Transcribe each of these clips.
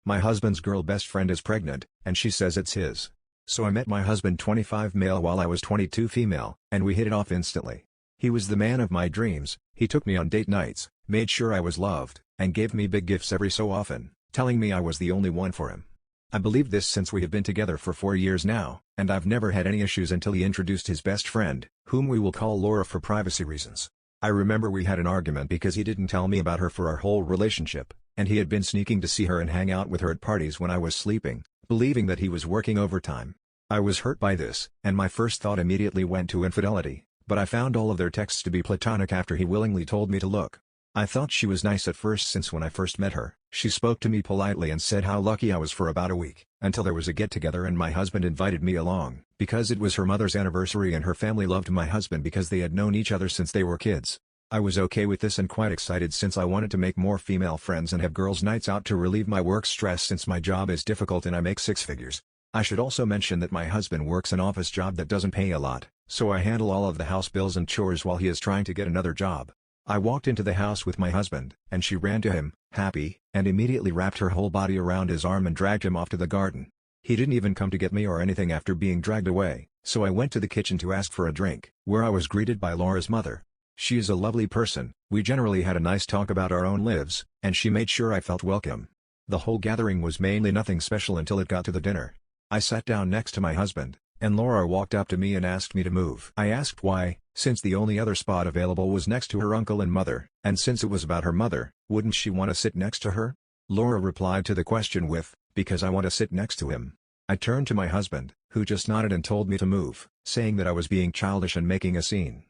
My husband's girl best friend is pregnant, and she says it's his. So I met my husband 25 male while I was 22 female, and we hit it off instantly. He was the man of my dreams. He took me on date nights, made sure I was loved, and gave me big gifts every so often, telling me I was the only one for him. I believe this since we have been together for 4 years now, and I've never had any issues until he introduced his best friend, whom we will call Laura for privacy reasons. I remember we had an argument because he didn't tell me about her for our whole relationship, and he had been sneaking to see her and hang out with her at parties when I was sleeping, believing that he was working overtime. I was hurt by this, and my first thought immediately went to infidelity, but I found all of their texts to be platonic after he willingly told me to look. I thought she was nice at first since when I first met her, she spoke to me politely and said how lucky I was for about a week, until there was a get-together and my husband invited me along, because it was her mother's anniversary and her family loved my husband because they had known each other since they were kids. I was okay with this and quite excited since I wanted to make more female friends and have girls' nights out to relieve my work stress since my job is difficult and I make 6 figures. I should also mention that my husband works an office job that doesn't pay a lot, so I handle all of the house bills and chores while he is trying to get another job. I walked into the house with my husband, and she ran to him, happy, and immediately wrapped her whole body around his arm and dragged him off to the garden. He didn't even come to get me or anything after being dragged away, so I went to the kitchen to ask for a drink, where I was greeted by Laura's mother. She is a lovely person, we generally had a nice talk about our own lives, and she made sure I felt welcome. The whole gathering was mainly nothing special until it got to the dinner. I sat down next to my husband, and Laura walked up to me and asked me to move. I asked why, since the only other spot available was next to her uncle and mother, and since it was about her mother, wouldn't she want to sit next to her? Laura replied to the question with, because I want to sit next to him. I turned to my husband, who just nodded and told me to move, saying that I was being childish and making a scene.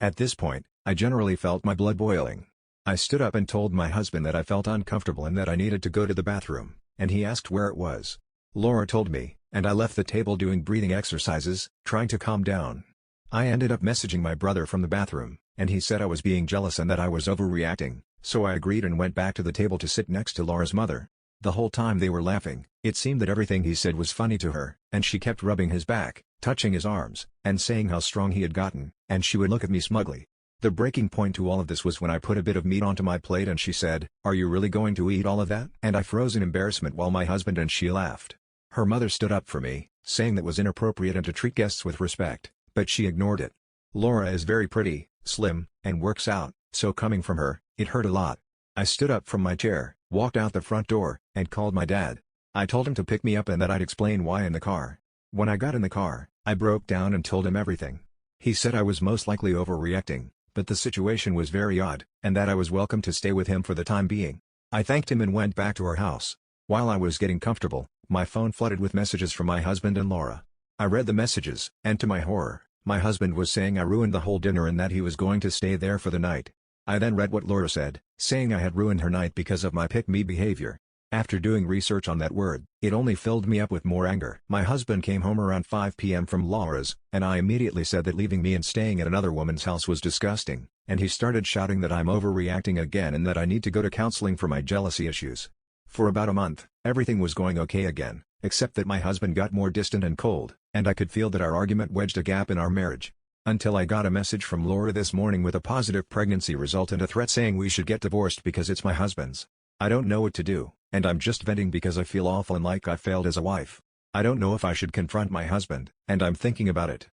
At this point, I generally felt my blood boiling. I stood up and told my husband that I felt uncomfortable and that I needed to go to the bathroom, and he asked where it was. Laura told me, and I left the table doing breathing exercises, trying to calm down. I ended up messaging my brother from the bathroom, and he said I was being jealous and that I was overreacting, so I agreed and went back to the table to sit next to Laura's mother. The whole time they were laughing, it seemed that everything he said was funny to her, and she kept rubbing his back, touching his arms, and saying how strong he had gotten, and she would look at me smugly. The breaking point to all of this was when I put a bit of meat onto my plate and she said, "Are you really going to eat all of that?" And I froze in embarrassment while my husband and she laughed. Her mother stood up for me, saying that was inappropriate and to treat guests with respect, but she ignored it. Laura is very pretty, slim, and works out, so coming from her, it hurt a lot. I stood up from my chair, walked out the front door, and called my dad. I told him to pick me up and that I'd explain why in the car. When I got in the car, I broke down and told him everything. He said I was most likely overreacting, but the situation was very odd, and that I was welcome to stay with him for the time being. I thanked him and went back to our house. While I was getting comfortable, my phone flooded with messages from my husband and Laura. I read the messages, and to my horror, my husband was saying I ruined the whole dinner and that he was going to stay there for the night. I then read what Laura said, saying I had ruined her night because of my pick-me behavior. After doing research on that word, it only filled me up with more anger. My husband came home around 5 p.m. from Laura's, and I immediately said that leaving me and staying at another woman's house was disgusting, and he started shouting that I'm overreacting again and that I need to go to counseling for my jealousy issues. For about a month, everything was going okay again, except that my husband got more distant and cold, and I could feel that our argument wedged a gap in our marriage. Until I got a message from Laura this morning with a positive pregnancy result and a threat saying we should get divorced because it's my husband's. I don't know what to do, and I'm just venting because I feel awful and like I failed as a wife. I don't know if I should confront my husband, and I'm thinking about it.